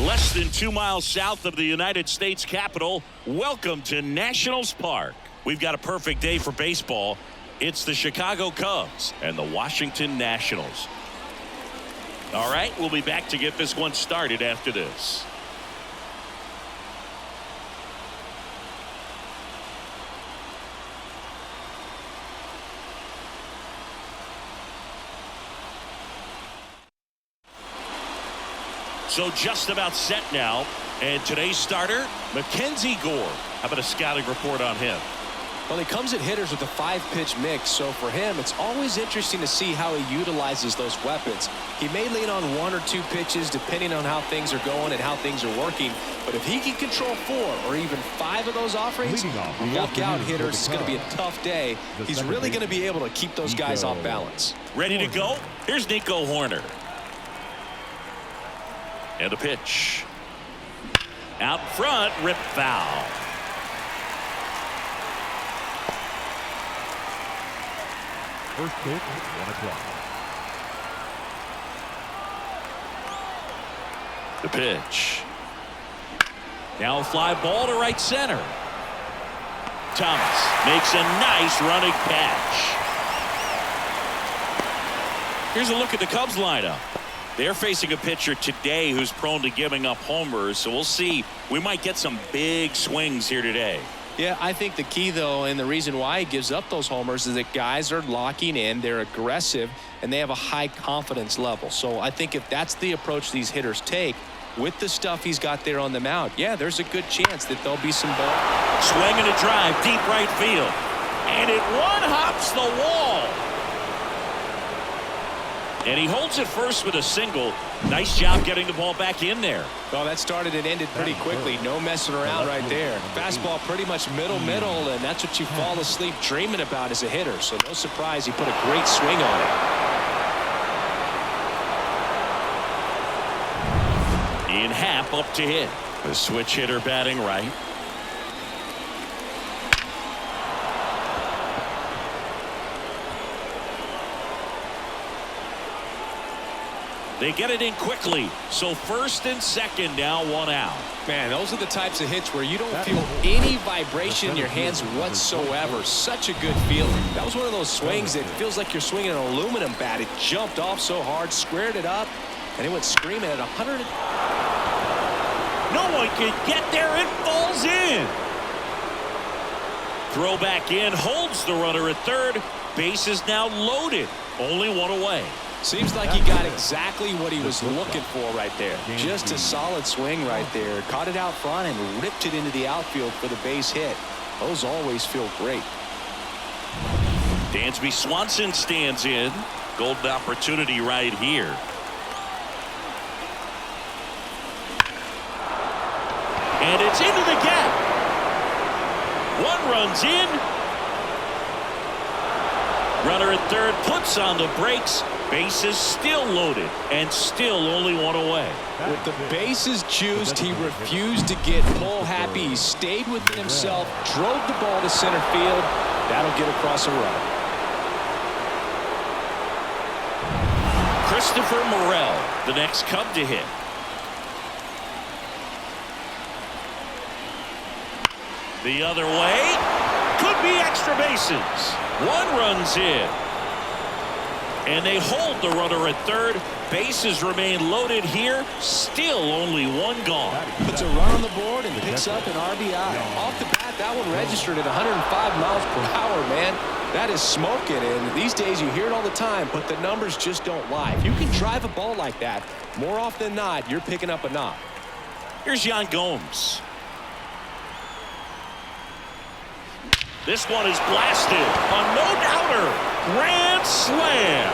Less than 2 miles south of the United States Capitol, welcome to Nationals Park. We've got a perfect day for baseball. It's the Chicago Cubs and the Washington Nationals. All right, we'll be back to get this one started after this. So just about set now, and today's starter, Mackenzie Gore. How about a scouting report on him? Well, he comes at hitters with a 5-pitch mix, so for him it's always interesting to see how he utilizes those weapons. He may lean on 1 or 2 pitches depending on how things are going and how things are working, but if he can control 4 or even 5 of those offerings, look out, hitters. It's going to be a tough day. He's really going to be able to keep those guys off balance. Ready to go? Here's Nico Hoerner. And a pitch. Out front, rip foul. First pitch, 1 o'clock. The pitch. Now a fly ball to right center. Thomas makes a nice running catch. Here's a look at the Cubs lineup. They're facing a pitcher today who's prone to giving up homers, so we'll see. We might get some big swings here today. Yeah, I think the key, though, and the reason why he gives up those homers is that guys are locking in, they're aggressive, and they have a high confidence level. So I think if that's the approach these hitters take with the stuff he's got there on the mound, yeah, there's a good chance that there'll be some ball. Swing and a drive, deep right field. And it one-hops the wall. And he holds it first with a single. Nice job getting the ball back in there. Well, that started and ended pretty quickly. No messing around right there. Fastball pretty much middle, and that's what you fall asleep dreaming about as a hitter. So no surprise he put a great swing on it. Ian Happ up to hit. The switch hitter batting right. They get it in quickly. So first and second now, 1 out. Man, those are the types of hits where you don't feel any vibration in your hands whatsoever. Such a good feeling. That was one of those swings that feels like you're swinging an aluminum bat. It jumped off so hard, squared it up, and it went screaming at 100. No one can get there. It falls in. Throw back in, holds the runner at third. Base is now loaded. Only 1 away. Seems like he got exactly what he was looking for right there. Just a solid swing right there. Caught it out front and ripped it into the outfield for the base hit. Those always feel great. Dansby Swanson stands in. Golden opportunity right here. And it's into the gap. 1 runs in. Runner at third puts on the brakes. Bases still loaded and still only 1 away. With the bases juiced, he refused to get pull happy. He stayed within himself, drove the ball to center field. That'll get across a run. Christopher Morel, the next Cub to hit. The other way. Could be extra bases. 1 runs in. And they hold the runner at third. Bases remain loaded here. Still only 1 gone. Puts a run on the board and picks up an RBI. Off the bat, that one registered at 105 miles per hour, man. That is smoking, and these days you hear it all the time, but the numbers just don't lie. If you can drive a ball like that, more often than not, you're picking up a knock. Here's Yan Gomes. This one is blasted. A no-doubter. Grand slam.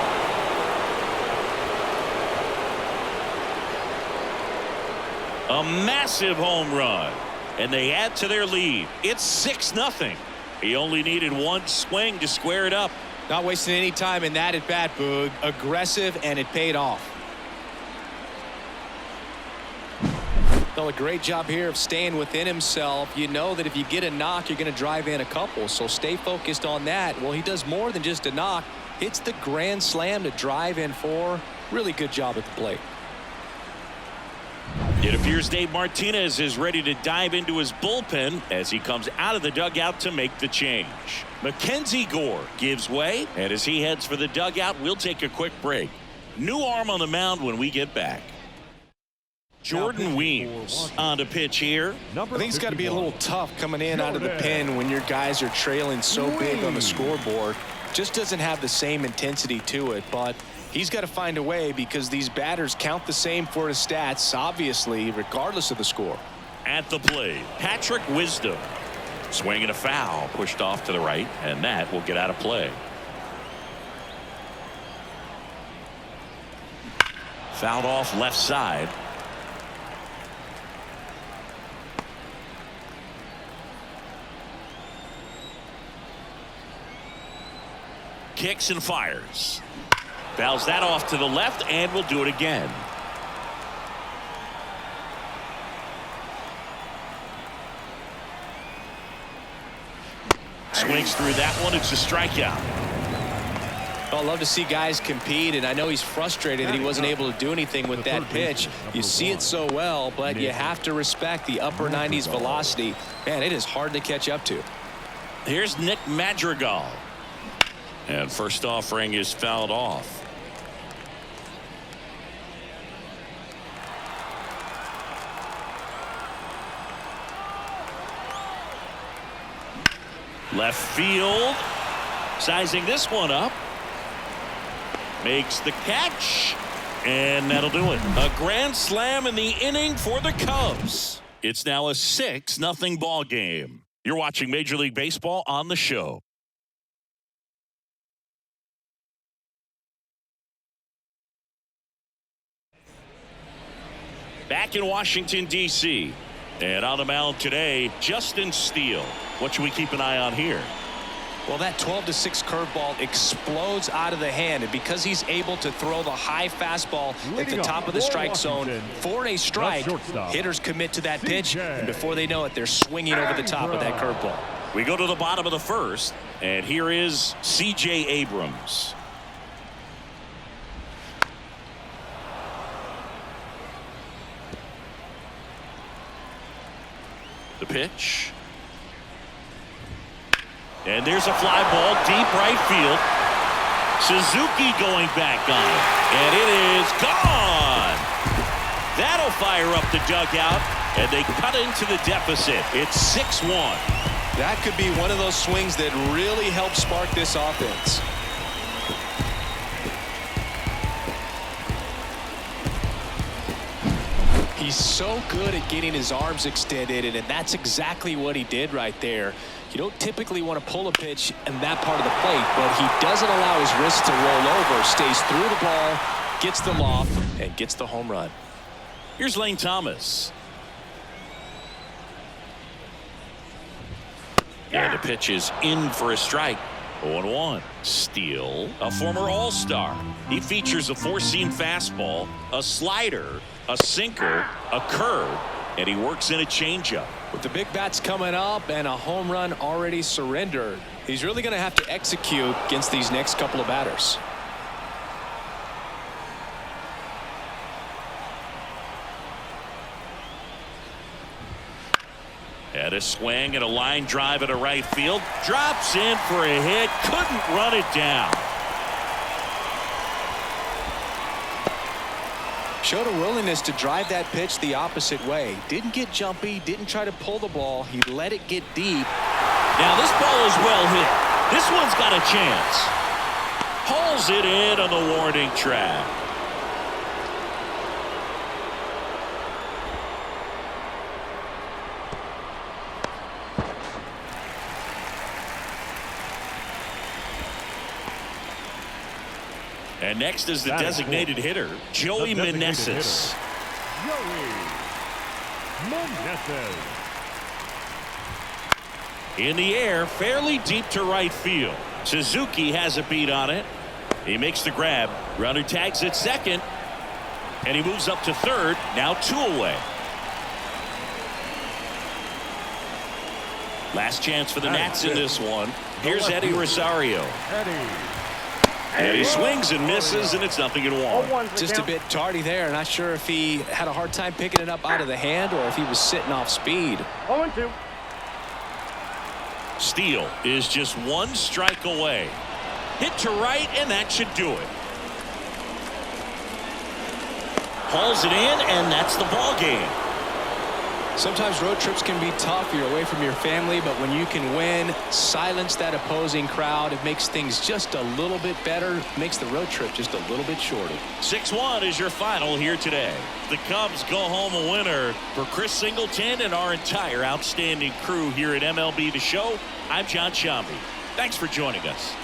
A massive home run. And they add to their lead. It's 6-0. He only needed 1 swing to square it up. Not wasting any time in that at bat, Boog. Aggressive, and it paid off. Well, a great job here of staying within himself. You know that if you get a knock, you're going to drive in a couple, so stay focused on that. Well, he does more than just a knock. Hits the grand slam to drive in 4. Really good job at the plate. It appears Dave Martinez is ready to dive into his bullpen as he comes out of the dugout to make the change. Mackenzie Gore gives way, and as he heads for the dugout, we'll take a quick break. New arm on the mound when we get back. Jordan Weems on the pitch here. I think it's got to be a little tough coming in out of the pen when your guys are trailing so big on the scoreboard. Just doesn't have the same intensity to it, but he's got to find a way because these batters count the same for his stats, obviously, regardless of the score. At the plate, Patrick Wisdom. Swinging a foul, pushed off to the right, and that will get out of play. Fouled off left side. Kicks and fires. Fouls that off to the left, and will do it again. Swings through that one. It's a strikeout. Well, I love to see guys compete, and I know he's frustrated that he wasn't able to do anything with that pitch. You see it so well, but you have to respect the upper 90s velocity. Man, it is hard to catch up to. Here's Nick Madrigal. And first offering is fouled off. Left field. Sizing this one up. Makes the catch. And that'll do it. A grand slam in the inning for the Cubs. It's now a 6-0 ball game. You're watching Major League Baseball on the show. Back in Washington, D.C. And on the mound today, Justin Steele. What should we keep an eye on here? Well, that 12-6 curveball explodes out of the hand, and because he's able to throw the high fastball at the top of the strike zone for a strike, hitters commit to that pitch, and before they know it, they're swinging over the top of that curveball. We go to the bottom of the first, and here is C.J. Abrams. The pitch. And there's a fly ball deep right field. Suzuki going back on it. And it is gone. That'll fire up the dugout. And they cut into the deficit. It's 6-1. That could be one of those swings that really help spark this offense. He's so good at getting his arms extended, and that's exactly what he did right there. You don't typically want to pull a pitch in that part of the plate, but he doesn't allow his wrist to roll over, stays through the ball, gets the loft, and gets the home run. Here's Lane Thomas. And the pitch is in for a strike. 0-1. Steele, a former All-Star. He features a four-seam fastball, a slider, a sinker, a curve, and he works in a changeup. With the big bats coming up and a home run already surrendered, he's really going to have to execute against these next couple of batters. Had a swing and a line drive at a right field. Drops in for a hit. Couldn't run it down. Showed a willingness to drive that pitch the opposite way. Didn't get jumpy. Didn't try to pull the ball. He let it get deep. Now this ball is well hit. This one's got a chance. Hauls it in on the warning track. And next is the designated hitter, Joey Meneses. Joey Meneses. In the air, fairly deep to right field. Suzuki has a beat on it. He makes the grab. Runner tags at second. And he moves up to third. Now 2 away. Last chance for the Nats in this one. Here's Eddie Rosario. Eddie. And he swings and misses, and it's 0-1. Just a bit tardy there. Not sure if he had a hard time picking it up out of the hand or if he was sitting off speed. 0-2. Steele is just one strike away. Hit to right, and that should do it. Hauls it in, and that's the ball game. Sometimes road trips can be tough. You're away from your family, but when you can win, silence that opposing crowd, it makes things just a little bit better, makes the road trip just a little bit shorter. 6-1 is your final here today. The Cubs go home a winner. For Chris Singleton and our entire outstanding crew here at MLB The Show, I'm John Shambi. Thanks for joining us.